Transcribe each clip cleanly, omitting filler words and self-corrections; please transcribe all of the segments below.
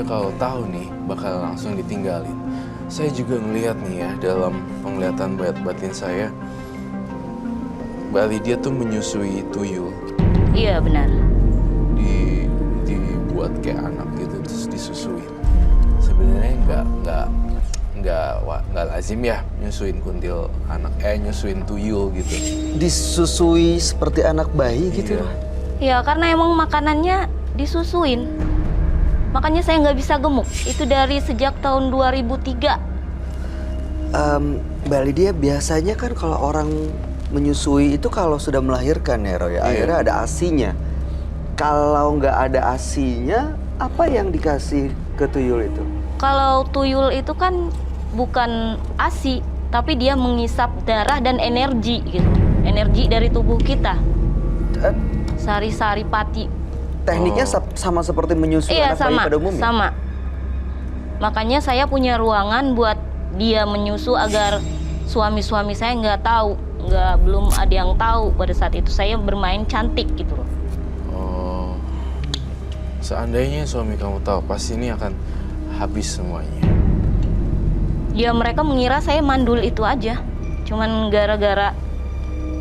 kalau tahu nih bakal langsung ditinggalin. Saya juga ngelihat nih ya dalam penglihatan batin saya, Mbak Lydia tuh menyusui tuyul. Iya benar. Dibuat kayak anak gitu terus disusui. Sebenarnya nggak lazim ya nyusuin nyusuin tuyul gitu. Disusui seperti anak bayi gitu. Iya karena emang makanannya disusuin. Makanya saya nggak bisa gemuk. Itu dari sejak tahun 2003. Mbak Lydia, biasanya kan kalau orang menyusui itu kalau sudah melahirkan ya Roy, akhirnya ada ASI-nya. Kalau nggak ada ASI-nya, apa yang dikasih ke tuyul itu? Kalau tuyul itu kan bukan ASI, tapi dia mengisap darah dan energi gitu. Energi dari tubuh kita. Sari-sari pati. Tekniknya sama seperti menyusui anak bayi pada umumnya? Sama. Makanya saya punya ruangan buat dia menyusu agar suami-suami saya belum ada yang tahu pada saat itu saya bermain cantik gitu loh. Oh, seandainya suami kamu tahu, pasti ini akan habis semuanya. Ya mereka mengira saya mandul itu aja. Cuman gara-gara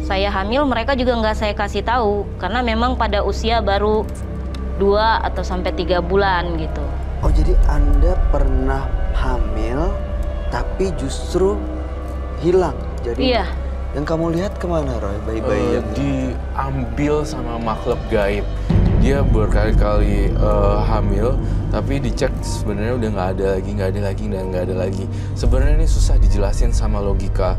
saya hamil, mereka juga nggak saya kasih tahu karena memang pada usia baru 2 atau sampai 3 bulan gitu. Oh, jadi Anda pernah hamil tapi justru hilang. Jadi iya. Yang kamu lihat kemana Roy, bayi-bayi yang diambil sama makhluk gaib. Dia berkali-kali hamil, tapi dicek sebenarnya udah nggak ada lagi. Sebenarnya ini susah dijelasin sama logika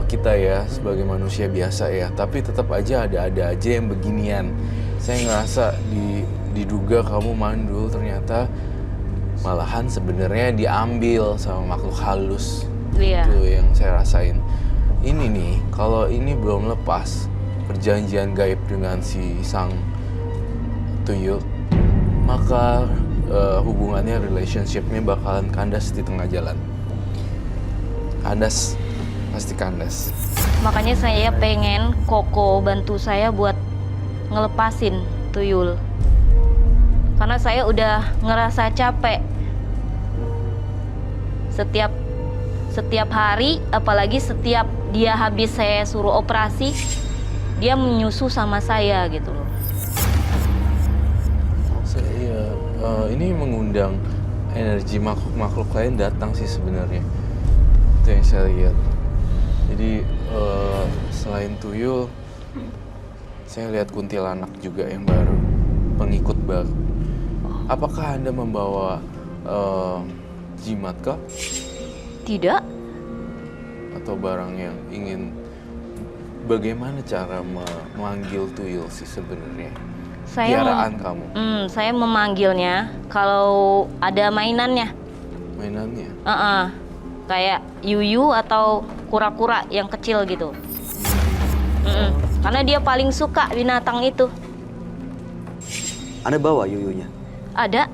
kita ya sebagai manusia biasa ya. Tapi tetap aja ada aja yang beginian. Saya ngerasa diduga kamu mandul, ternyata malahan sebenarnya diambil sama makhluk halus. Iya. Itu yang saya rasain. Ini nih, kalau ini belum lepas perjanjian gaib dengan si sang tuyul, maka hubungannya, relationship-nya bakalan kandas di tengah jalan. Kandas, pasti kandas. Makanya saya pengen Koko bantu saya buat ngelepasin tuyul. Karena saya udah ngerasa capek. Setiap hari, apalagi setiap dia habis saya suruh operasi, dia menyusu sama saya gitu loh. Ini mengundang energi makhluk lain datang sih sebenarnya. Itu yang saya lihat. Jadi selain tuyul, saya lihat kuntilanak juga yang baru, pengikut baru. Apakah Anda membawa jimat kah? Tidak. Atau barang yang ingin, bagaimana cara memanggil tuyul sih sebenarnya? Piaraan kamu? Saya memanggilnya kalau ada mainannya. Mainannya? Kayak yuyu atau kura-kura yang kecil gitu. Karena dia paling suka binatang itu. Anda bawa yuyunya? Ada.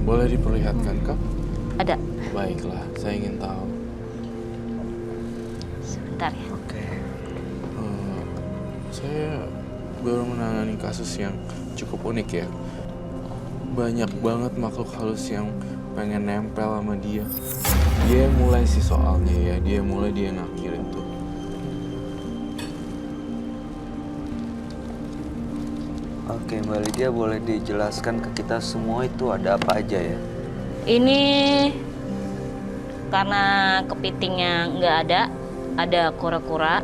Boleh diperlihatkan kah? Ada. Baiklah, saya ingin tahu. Sebentar ya. Oke. Saya baru menangani kasus yang cukup unik ya. Banyak banget makhluk halus yang pengen nempel sama dia. Dia mulai sih soalnya ya, dia ngakhirin tuh. Oke, Mbak Lydia, boleh dijelaskan ke kita semua itu ada apa aja ya? Ini karena kepitingnya nggak ada kura-kura.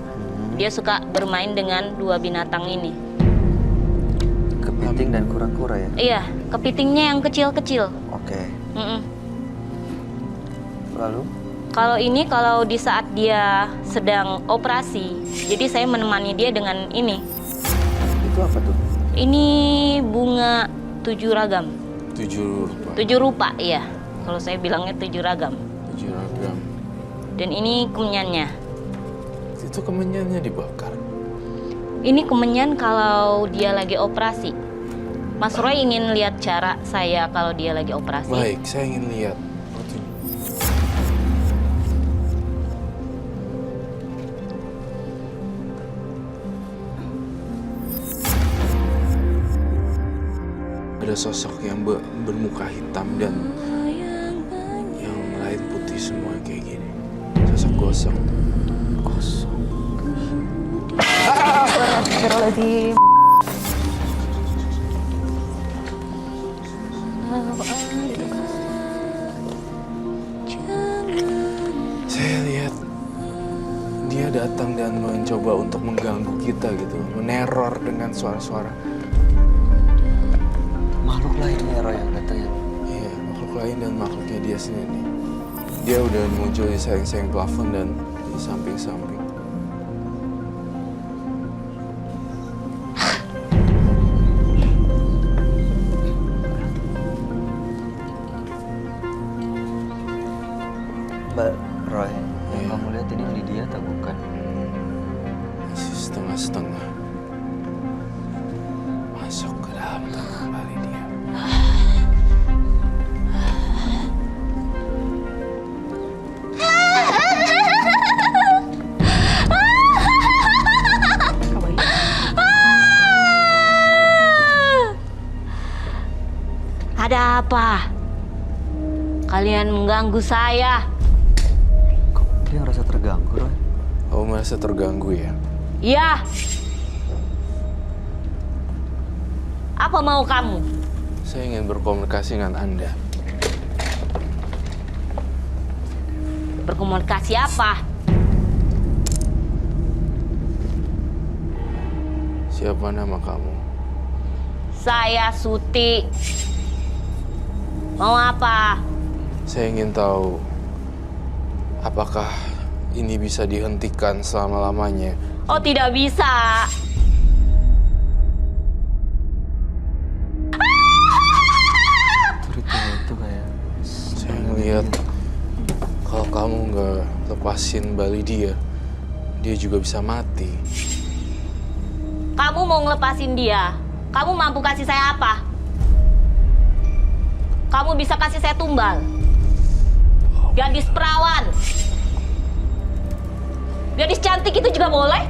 Dia suka bermain dengan 2 binatang ini. Kepiting dan kura-kura ya? Iya, kepitingnya yang kecil-kecil. Oke. Lalu? Kalau di saat dia sedang operasi, jadi saya menemani dia dengan ini. Itu apa tuh? Ini bunga 7 ragam. 7 rupa. 7 rupa, iya. Kalau saya bilangnya 7 ragam. 7 ragam. Dan ini kemenyannya. Itu kemenyannya dibakar. Ini kemenyan kalau dia lagi operasi. Mas Roy ingin lihat cara saya kalau dia lagi operasi? Baik, saya ingin lihat. Ada ada sosok yang bermuka hitam dan yang lain putih semua kayak gini. Sosok gosong. Gosong. Astagfirullahaladzim. Saya lihat dia datang dan mencoba untuk mengganggu kita gitu, meneror dengan suara-suara. Makhluk lain Nero yang datang ya? Iya, makhluk lain dan makhluknya dia sendiri. Dia udah muncul di sayang-sayang plafon dan di samping-samping. Mbak Roy, yang Iya. kamu lihat ini Lydia atau bukan? Masih setengah-setengah. Masuk ke dalam kembali dia. Ada apa? Kalian mengganggu saya? Kok dia ngerasa terganggu, Roy? Kamu merasa terganggu ya? Iya. Apa mau kamu? Saya ingin berkomunikasi dengan Anda. Berkomunikasi apa? Siapa nama kamu? Saya Suti. Mau apa? Saya ingin tahu apakah ini bisa dihentikan selama-lamanya. Oh, tidak bisa. Ritual itu kayak... Saya ngelihat kalau kamu nggak lepasin Mbak Lydia, dia juga bisa mati. Kamu mau ngelepasin dia? Kamu mampu kasih saya apa? Kamu bisa kasih saya tumbal. Gadis perawan. Gadis cantik itu juga boleh?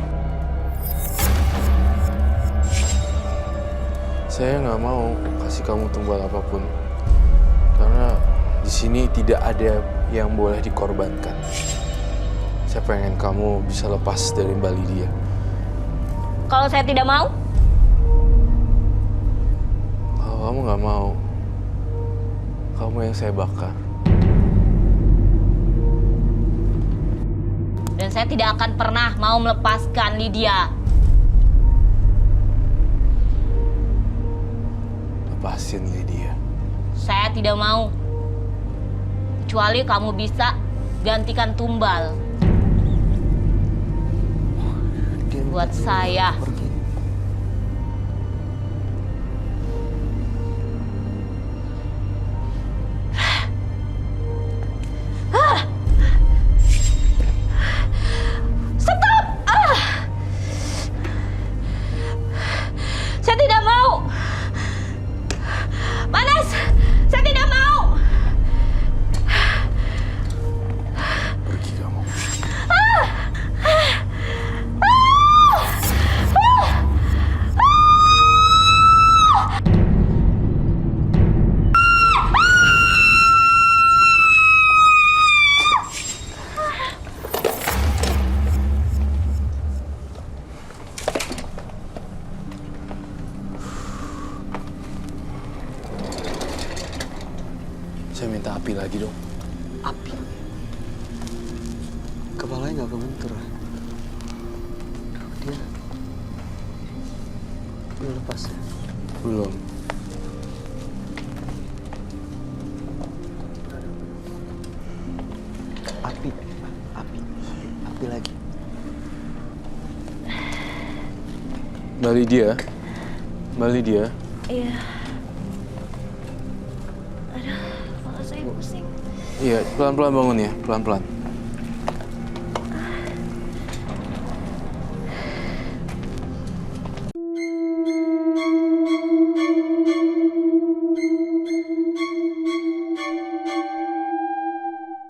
Saya nggak mau kasih kamu tumbal apapun, karena di sini tidak ada yang boleh dikorbankan. Saya pengen kamu bisa lepas dari Mbak Lydia. Kalau saya tidak mau? Kalau kamu nggak mau, kamu yang saya bakar. Dan saya tidak akan pernah mau melepaskan Lydia. Lepasin Lydia. Saya tidak mau. Kecuali kamu bisa gantikan tumbal Dia buat saya. pergi. Stop! Saya tidak mau. Panas! Saya tidak mau. Pergi kamu. Saya minta api lagi dong. Api. Kepalanya nggak kebentur. Dia belum lepas ya? Belum. Api, api lagi. Mbak Lydia. Mbak Lydia. Iya. Aduh, kepala saya pusing. Iya, pelan-pelan bangun ya, pelan-pelan.